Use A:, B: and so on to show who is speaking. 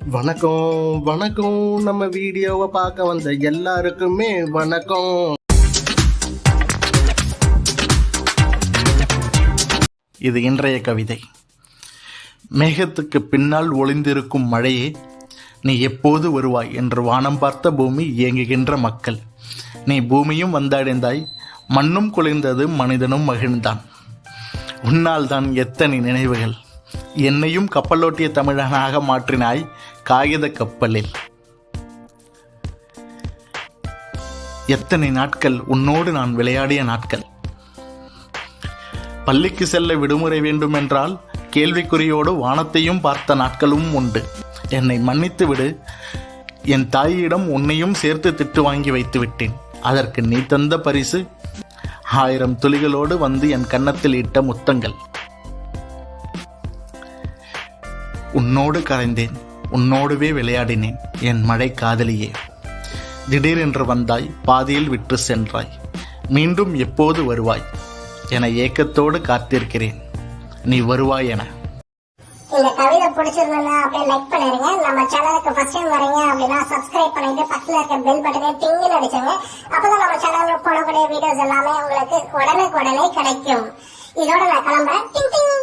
A: வணக்கம் வணக்கம். நம்ம வீடியோவை பார்க்க வந்த எல்லாருக்குமே வணக்கம். இது இன்றைய கவிதை. மேகத்துக்கு பின்னால் ஒளிந்திருக்கும் மழையே, நீ எப்போது வருவாய் என்று வானம் பார்த்த பூமி இயங்குகின்ற மக்கள். நீ பூமியும் வந்தடைந்தாய், மண்ணும் குளிர்ந்தது, மனிதனும் மகிழ்ந்தான். உன்னால் தான் எத்தனை நினைவுகள். என்னையும் கப்பலோட்டிய தமிழனாக மாற்றினாய் காகித கப்பலில். எத்தனை நாட்கள் உன்னோடு நான் விளையாடிய நாட்கள். பள்ளிக்கு செல்ல விடுமுறை வேண்டும் என்றால் கேள்விக்குறியோடு வானத்தையும் பார்த்த நாட்களும் உண்டு. என்னை மன்னித்து விடு. என் தாயிடம் உன்னையும் சேர்த்து திட்டு வாங்கி வைத்து விட்டேன். அதற்கு நீ தந்த பரிசு 1000 துளிகளோடு வந்து என் கன்னத்தில் இட்ட முத்தங்கள். உன்னோடு கரைந்தேன், உன்னோடுவே விளையாடினேன் என் மழை காதலியே. திடீரென்று வந்தாய், பாதியில் விட்டு சென்றாய். மீண்டும் எப்போது வருவாய் என ஏக்கத்தோடு காத்திருக்கிறேன். நீ வருவாய் என.
B: இந்த கவிதை பிடிச்சிருந்தா அப்படியே லைக் பண்ணிருங்க. நம்ம சேனலுக்கு ஃபர்ஸ்ட் டைம் வரீங்க அப்படின்னா சப்ஸ்கிரைப் பண்ணிட்டு பக்கத்துல இருக்க பெல் பட்டனை டிங்கில் அடிச்சுங்க. அப்பதான் நம்ம சேனல்ல போடக்கூடிய வீடியோஸ் எல்லாமே உங்களுக்கு உடனே கிடைக்கும். இதோட நான் கிளம்புறேன். டிங் டிங்.